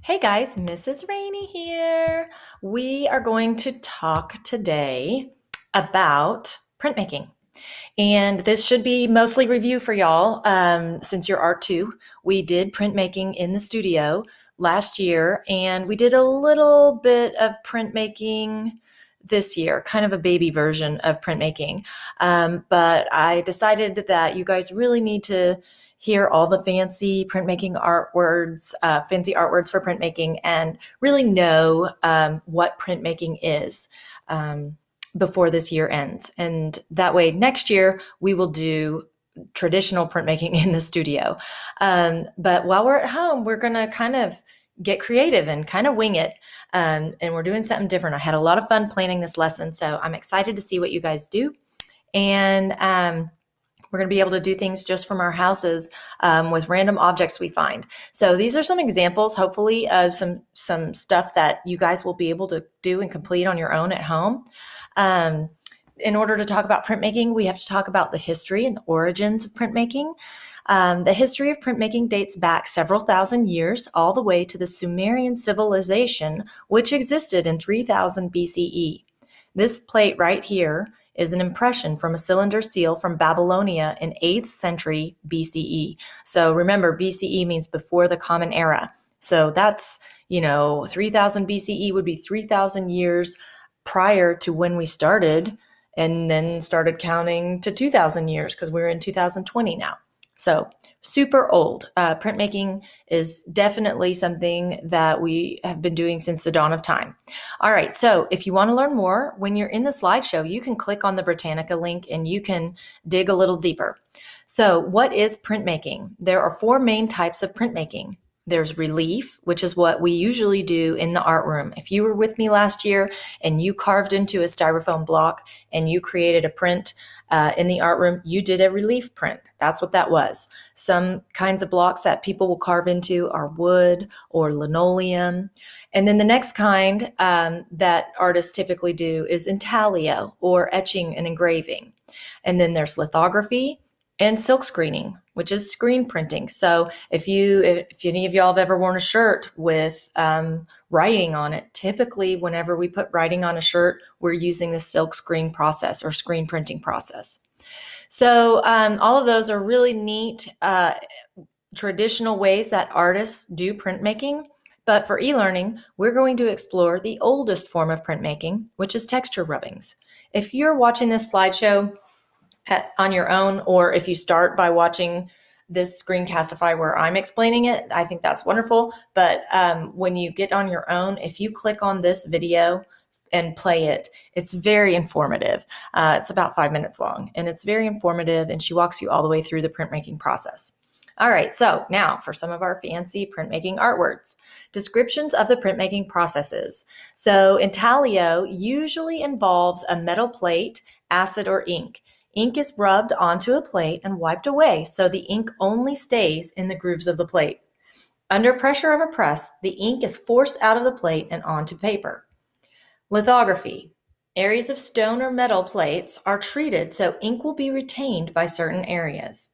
Hey guys, Mrs. Rainey here. We are going to talk today about printmaking. And this should be mostly review for y'all since you're art too. We did printmaking in the studio last year and we did a little bit of printmaking this year, kind of a baby version of printmaking. But I decided that you guys really need to hear all the fancy printmaking art words, fancy art words for printmaking, and really know what printmaking is before this year ends. And that way, next year, we will do traditional printmaking in the studio. But while we're at home, we're going to kind of get creative and kind of wing it. And we're doing something different. I had a lot of fun planning this lesson, so I'm excited to see what you guys do. And we're going to be able to do things just from our houses with random objects we find. So these are some examples, hopefully, of some stuff that you guys will be able to do and complete on your own at home. In order to talk about printmaking, we have to talk about the history and the origins of printmaking. The history of printmaking dates back several thousand years, all the way to the Sumerian civilization, which existed in 3000 BCE. This plate right here is an impression from a cylinder seal from Babylonia in 8th century BCE. So remember, BCE means before the Common Era. So that's, 3000 BCE would be 3000 years prior to when we started, and then started counting to 2000 years because we're in 2020 now. So super old. Printmaking is definitely something that we have been doing since the dawn of time. All right, so if you want to learn more, when you're in the slideshow, you can click on the Britannica link and you can dig a little deeper. So what is printmaking? There are four main types of printmaking. There's relief, which is what we usually do in the art room. If you were with me last year and you carved into a styrofoam block and you created a print in the art room, you did a relief print. That's what that was. Some kinds of blocks that people will carve into are wood or linoleum. And then the next kind that artists typically do is intaglio, or etching and engraving. And then there's lithography and silk screening, which is screen printing. So if any of y'all have ever worn a shirt with writing on it, typically whenever we put writing on a shirt, we're using the silk screen process or screen printing process. So all of those are really neat traditional ways that artists do printmaking. But for e-learning, we're going to explore the oldest form of printmaking, which is texture rubbings. If you're watching this slideshow on your own, or if you start by watching this screencastify where I'm explaining it, I think that's wonderful. But when you get on your own, if you click on this video and play it, it's very informative. It's about 5 minutes long, and it's very informative, and she walks you all the way through the printmaking process. All right, so now for some of our fancy printmaking art words. Descriptions of the printmaking processes. So intaglio usually involves a metal plate, acid, or ink. Ink is rubbed onto a plate and wiped away, so the ink only stays in the grooves of the plate. Under pressure of a press, the ink is forced out of the plate and onto paper. Lithography. Areas of stone or metal plates are treated so ink will be retained by certain areas.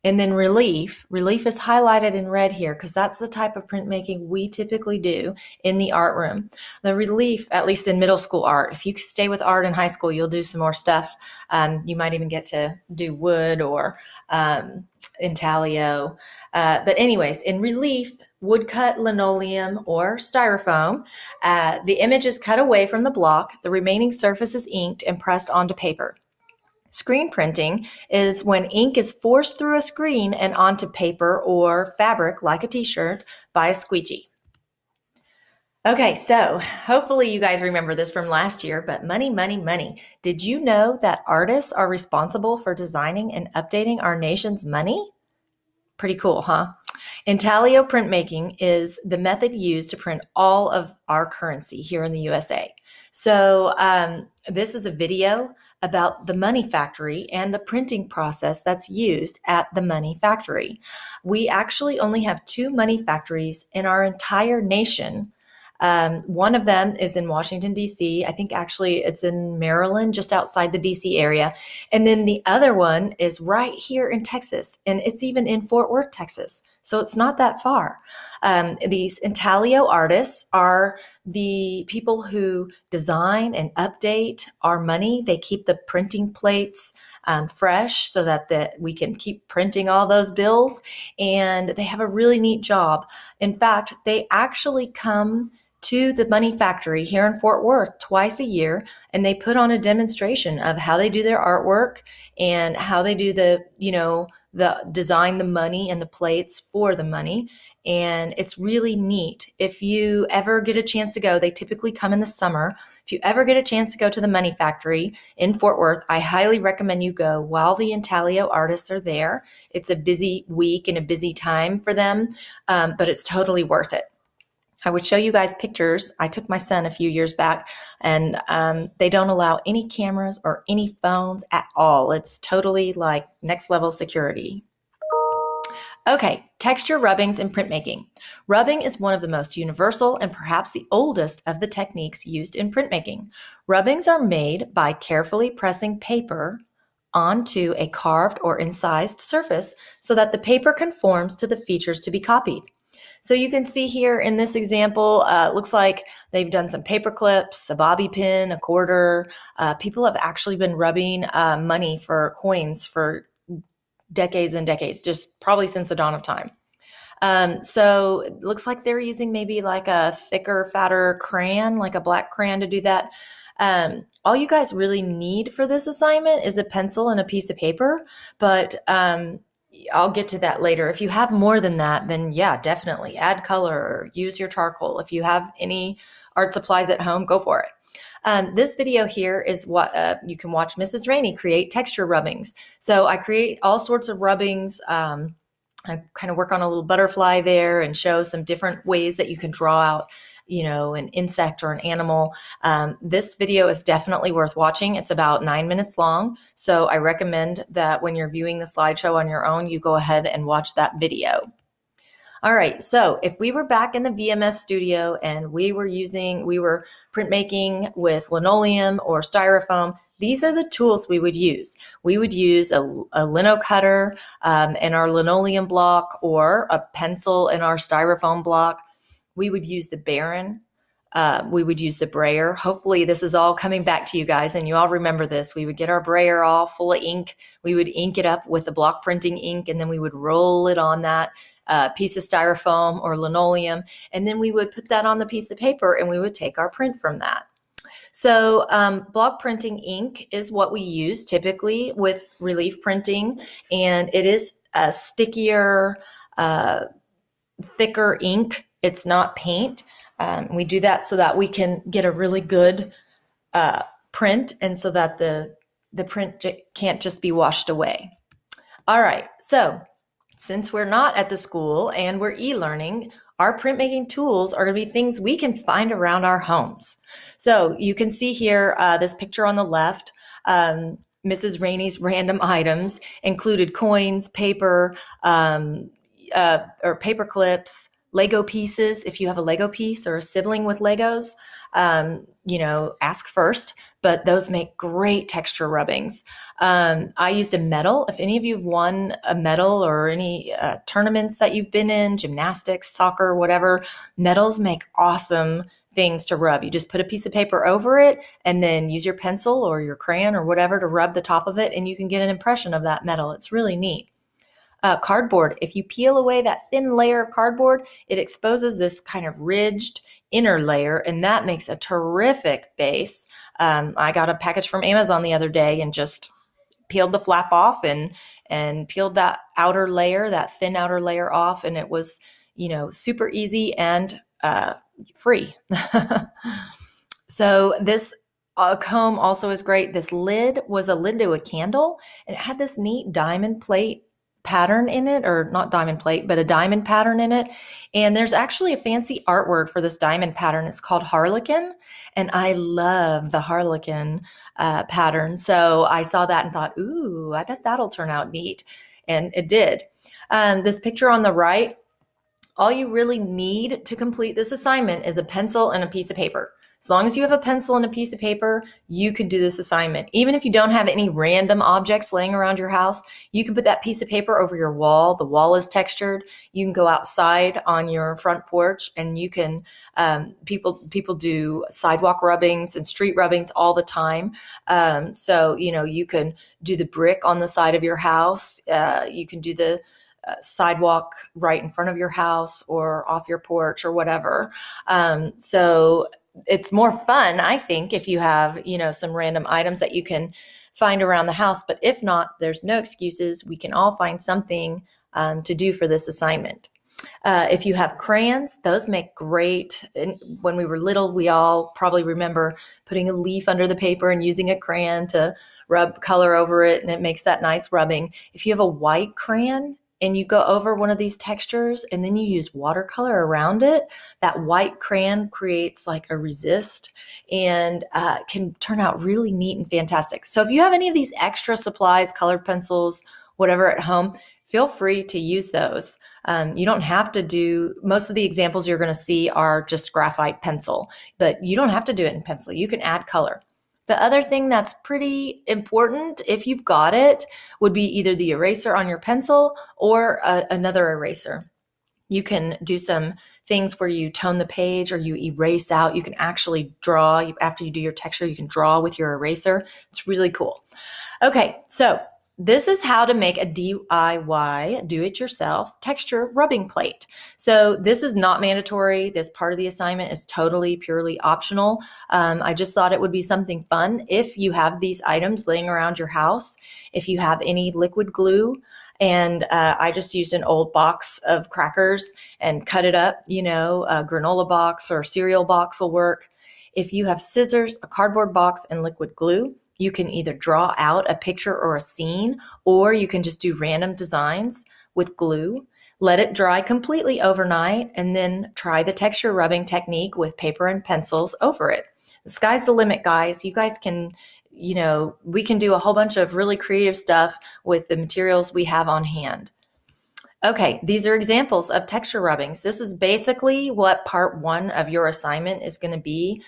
And then relief is highlighted in red here because that's the type of printmaking we typically do in the art room. The relief, at least in middle school art, if you stay with art in high school, you'll do some more stuff. You might even get to do wood or intaglio. But anyways, in relief, woodcut linoleum or styrofoam, the image is cut away from the block. The remaining surface is inked and pressed onto paper. Screen printing is when ink is forced through a screen and onto paper or fabric like a t-shirt by a squeegee. Okay, so hopefully you guys remember this from last year, but money, money, money. Did you know that artists are responsible for designing and updating our nation's money? Pretty cool, huh? Intaglio printmaking is the method used to print all of our currency here in the USA. So this is a video about the money factory and the printing process that's used at the money factory. We actually only have 2 money factories in our entire nation. One of them is in Washington, D.C. I think actually it's in Maryland, just outside the D.C. area. And then the other one is right here in Texas, and it's even in Fort Worth, Texas. So it's not that far. These intaglio artists are the people who design and update our money. They keep the printing plates fresh so that we can keep printing all those bills. And they have a really neat job. In fact, they actually come to the Money Factory here in Fort Worth twice a year, and they put on a demonstration of how they do their artwork and how they do the design the money and the plates for the money. And it's really neat. If you ever get a chance to go, they typically come in the summer. If you ever get a chance to go to the Money Factory in Fort Worth, I highly recommend you go while the intaglio artists are there. It's a busy week and a busy time for them, but it's totally worth it. I would show you guys pictures. I took my son a few years back, and they don't allow any cameras or any phones at all. It's totally like next level security. Okay, texture rubbings in printmaking. Rubbing is one of the most universal and perhaps the oldest of the techniques used in printmaking. Rubbings are made by carefully pressing paper onto a carved or incised surface so that the paper conforms to the features to be copied. So you can see here in this example, it looks like they've done some paper clips, a bobby pin, a quarter. People have actually been rubbing money for coins for decades and decades, just probably since the dawn of time. So it looks like they're using maybe like a thicker, fatter crayon, like a black crayon to do that. All you guys really need for this assignment is a pencil and a piece of paper, but I'll get to that later. If you have more than that, then yeah, definitely add color or use your charcoal. If you have any art supplies at home, go for it. This video here is what you can watch Mrs. Rainey create texture rubbings. So I create all sorts of rubbings. I kind of work on a little butterfly there and show some different ways that you can draw out, an insect or an animal. This video is definitely worth watching. It's about 9 minutes long. So I recommend that when you're viewing the slideshow on your own, you go ahead and watch that video. All right, so if we were back in the VMS studio and we were printmaking with linoleum or styrofoam, these are the tools we would use. We would use a lino cutter in our linoleum block or a pencil in our styrofoam block. We would use the Baron. We would use the brayer. Hopefully this is all coming back to you guys and you all remember this. We would get our brayer all full of ink. We would ink it up with the block printing ink, and then we would roll it on that piece of styrofoam or linoleum. And then we would put that on the piece of paper and we would take our print from that. So block printing ink is what we use typically with relief printing, and it is a stickier, thicker ink. It's not paint. We do that so that we can get a really good print, and so that the print can't just be washed away. All right, so since we're not at the school and we're e-learning, our printmaking tools are going to be things we can find around our homes. So you can see here this picture on the left. Mrs. Rainey's random items included coins, paper, or paper clips, Lego pieces. If you have a Lego piece or a sibling with Legos, ask first, but those make great texture rubbings. I used a medal. If any of you have won a medal or any tournaments that you've been in, gymnastics, soccer, whatever, medals make awesome things to rub. You just put a piece of paper over it and then use your pencil or your crayon or whatever to rub the top of it, and you can get an impression of that medal. It's really neat. Cardboard. If you peel away that thin layer of cardboard, it exposes this kind of ridged inner layer, and that makes a terrific base. I got a package from Amazon the other day and just peeled the flap off and peeled that outer layer, that thin outer layer off, and it was, super easy and free. So this comb also is great. This lid was a lid to a candle, and it had this neat diamond plate pattern in it, or not diamond plate, but a diamond pattern in it. And there's actually a fancy artwork for this diamond pattern. It's called harlequin. And I love the harlequin pattern. So I saw that and thought, ooh, I bet that'll turn out neat. And it did. This picture on the right, all you really need to complete this assignment is a pencil and a piece of paper. As long as you have a pencil and a piece of paper, you can do this assignment. Even if you don't have any random objects laying around your house, you can put that piece of paper over your wall. The wall is textured. You can go outside on your front porch, and you can, people do sidewalk rubbings and street rubbings all the time. So, you can do the brick on the side of your house. You can do the sidewalk right in front of your house or off your porch or whatever. So it's more fun, I think, if you have, some random items that you can find around the house. But if not, there's no excuses. We can all find something to do for this assignment. If you have crayons, those make great. And when we were little, we all probably remember putting a leaf under the paper and using a crayon to rub color over it, and it makes that nice rubbing. If you have a white crayon and you go over one of these textures and then you use watercolor around it, that white crayon creates like a resist and can turn out really neat and fantastic. So if you have any of these extra supplies, colored pencils, whatever at home, feel free to use those. You don't have to do, most of the examples you're going to see are just graphite pencil, but you don't have to do it in pencil. You can add color. The other thing that's pretty important, if you've got it, would be either the eraser on your pencil or another eraser. You can do some things where you tone the page or you erase out. You can actually draw. After you do your texture, you can draw with your eraser. It's really cool. Okay, so this is how to make a DIY, do-it-yourself, texture rubbing plate. So this is not mandatory. This part of the assignment is totally, purely optional. I just thought it would be something fun if you have these items laying around your house. If you have any liquid glue, and I just used an old box of crackers and cut it up, a granola box or cereal box will work. If you have scissors, a cardboard box, and liquid glue, you can either draw out a picture or a scene, or you can just do random designs with glue. Let it dry completely overnight, and then try the texture rubbing technique with paper and pencils over it. The sky's the limit, guys. You guys can, we can do a whole bunch of really creative stuff with the materials we have on hand. Okay, these are examples of texture rubbings. This is basically what part 1 of your assignment is going to be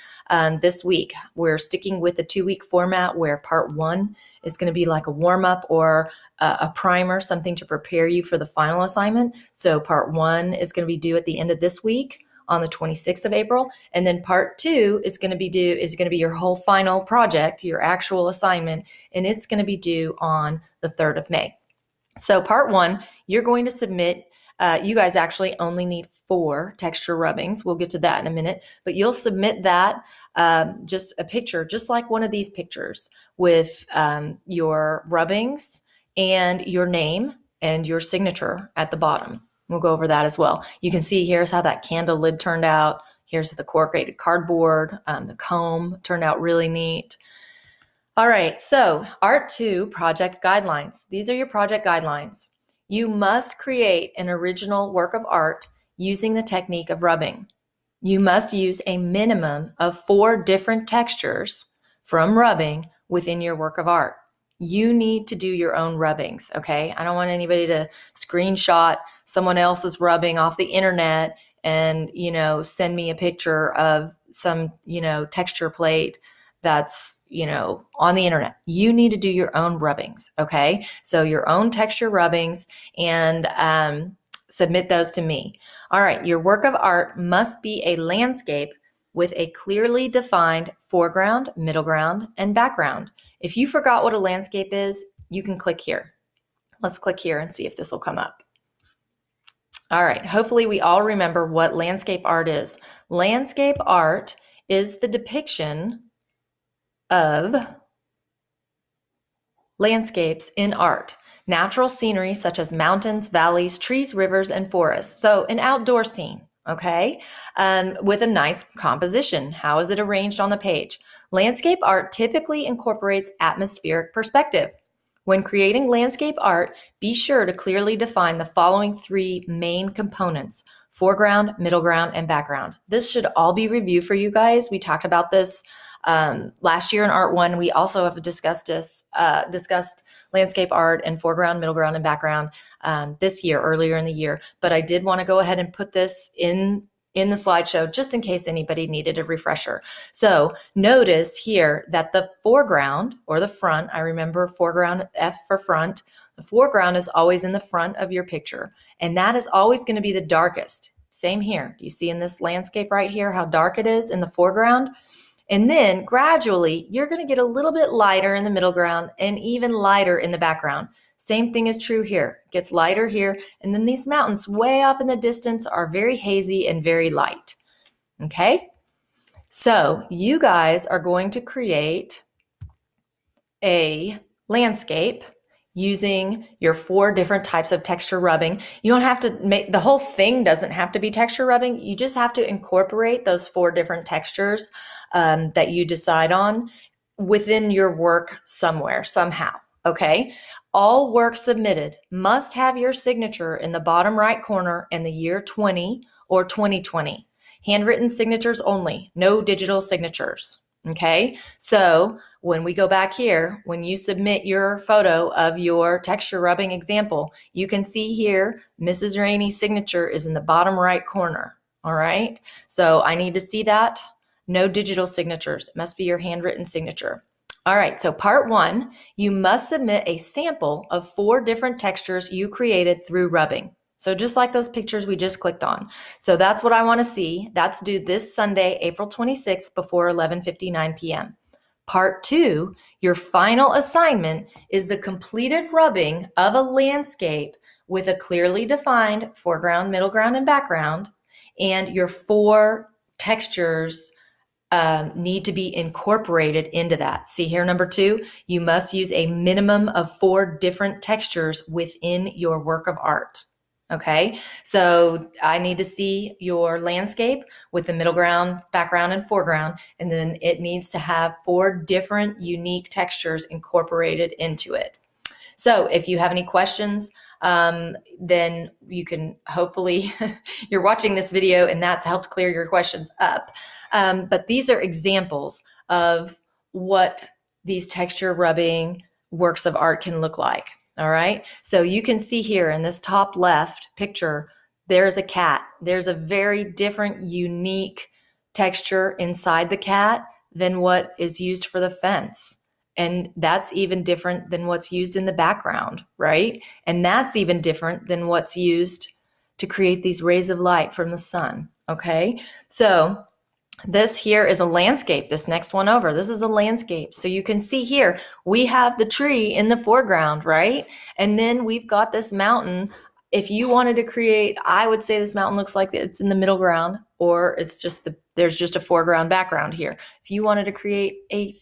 this week. We're sticking with the 2-week format where part 1 is going to be like a warm-up or a primer, something to prepare you for the final assignment. So part 1 is going to be due at the end of this week on the 26th of April. And then part 2 is going to be your whole final project, your actual assignment, and it's going to be due on the 3rd of May. So part 1, you're going to submit, you guys actually only need 4 texture rubbings. We'll get to that in a minute, but you'll submit that, just a picture, just like one of these pictures with your rubbings and your name and your signature at the bottom. We'll go over that as well. You can see here's how that candle lid turned out. Here's the corrugated cardboard. The comb turned out really neat. All right, so Art 2 project guidelines. These are your project guidelines. You must create an original work of art using the technique of rubbing. You must use a minimum of 4 different textures from rubbing within your work of art. You need to do your own rubbings, okay? I don't want anybody to screenshot someone else's rubbing off the internet and, send me a picture of some, texture plate that's, on the internet. You need to do your own rubbings, okay? So your own texture rubbings, and submit those to me. All right, your work of art must be a landscape with a clearly defined foreground, middle ground, and background. If you forgot what a landscape is, you can click here. Let's click here and see if this will come up. All right, hopefully we all remember what landscape art is. Landscape art is the depiction of landscapes in art, natural scenery such as mountains, valleys, trees, rivers, and forests. So an outdoor scene, okay, with a nice composition. How is it arranged on the page? Landscape art typically incorporates atmospheric perspective. When creating landscape art, be sure to clearly define the following 3 main components: foreground, middle ground, and background. This should all be reviewed for you guys. We talked about this last year in Art 1. We also have discussed landscape art and foreground, middle ground, and background this year, earlier in the year. But I did want to go ahead and put this in in the slideshow just in case anybody needed a refresher. So notice here that the foreground or the front, I remember foreground, F for front, the foreground is always in the front of your picture, and that is always going to be the darkest. Same here. Do you see in this landscape right here how dark it is in the foreground? And then gradually, you're going to get a little bit lighter in the middle ground and even lighter in the background. Same thing is true here. It gets lighter here, and then these mountains way off in the distance are very hazy and very light. Okay? So you guys are going to create a landscape using your 4 different types of texture rubbing. You don't have to make, the whole thing doesn't have to be texture rubbing. You just have to incorporate those 4 different textures that you decide on within your work somewhere, somehow. Okay? All work submitted must have your signature in the bottom right corner and the year 20 or 2020. Handwritten signatures only, no digital signatures. Okay, so when we go back here, when you submit your photo of your texture rubbing example, you can see here Mrs. Rainey's signature is in the bottom right corner. All right, so I need to see that. No digital signatures. It must be your handwritten signature. All right, so part 1, you must submit a sample of 4 different textures you created through rubbing. So just like those pictures we just clicked on. So that's what I want to see. That's due this Sunday, April 26th before 11:59 p.m. Part 2, your final assignment is the completed rubbing of a landscape with a clearly defined foreground, middle ground, and background. And your 4 textures need to be incorporated into that. See here, number 2, you must use a minimum of 4 different textures within your work of art. Okay, so I need to see your landscape with the middle ground, background, and foreground, and then it needs to have 4 different unique textures incorporated into it. So if you have any questions, then you can hopefully, you're watching this video and that's helped clear your questions up. But these are examples of what these texture rubbing works of art can look like. All right, so you can see here in this top left picture, there's a cat. There's a very different, unique texture inside the cat than what is used for the fence. And that's even different than what's used in the background, right? And that's even different than what's used to create these rays of light from the sun, okay? So this here is a landscape. This next one over, this is a landscape. So you can see here, we have the tree in the foreground, right? And then we've got this mountain. If you wanted to create, I would say this mountain looks like it's in the middle ground, or it's just there's just a foreground background here. If you wanted to create a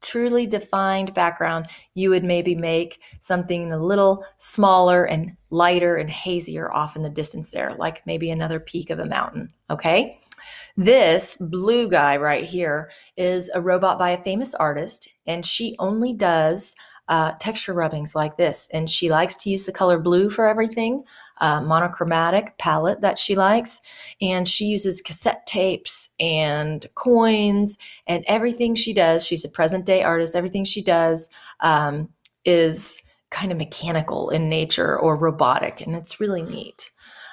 truly defined background, you would maybe make something a little smaller and lighter and hazier off in the distance there, like maybe another peak of a mountain, okay? This blue guy right here is a robot by a famous artist, and she only does texture rubbings like this. And she likes to use the color blue for everything, monochromatic palette that she likes. And she uses cassette tapes and coins and everything she does. She's a present day artist. Everything she does is kind of mechanical in nature or robotic, and it's really neat.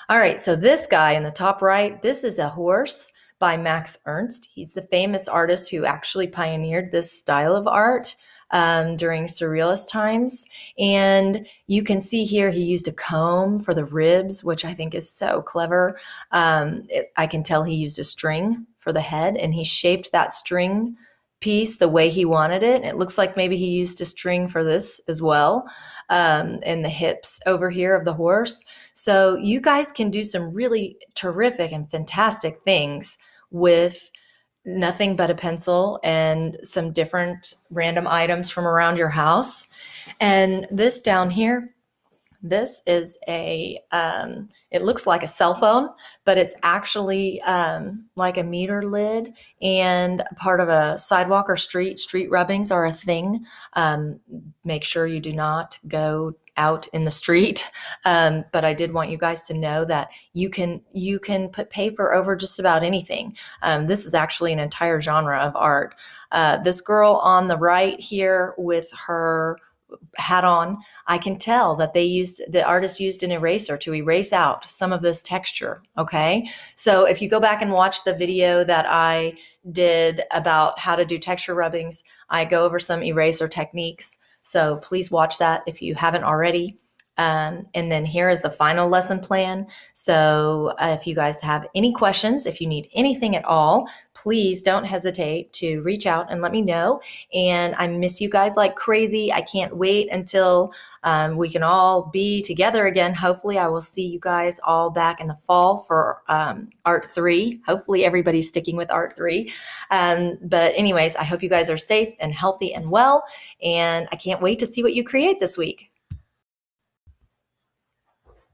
All right, so this guy in the top right, this is a horse by Max Ernst. He's the famous artist who actually pioneered this style of art during Surrealist times. And you can see here he used a comb for the ribs, which I think is so clever. I can tell he used a string for the head, and he shaped that string piece the way he wanted it. It looks like maybe he used a string for this as well, and the hips over here of the horse. So you guys can do some really terrific and fantastic things with nothing but a pencil and some different random items from around your house. And this down here, this is it looks like a cell phone, but it's actually like a meter lid and part of a sidewalk or street. Street rubbings are a thing. Make sure you do not go out in the street. But I did want you guys to know that you can put paper over just about anything. This is actually an entire genre of art. This girl on the right here with her hat on, I can tell that the artist used an eraser to erase out some of this texture. Okay. So if you go back and watch the video that I did about how to do texture rubbings, I go over some eraser techniques. So please watch that if you haven't already. And then here is the final lesson plan. So if you guys have any questions, if you need anything at all, please don't hesitate to reach out and let me know. And I miss you guys like crazy. I can't wait until we can all be together again. Hopefully I will see you guys all back in the fall for Art 3. Hopefully everybody's sticking with Art 3. But anyways, I hope you guys are safe and healthy and well. And I can't wait to see what you create this week.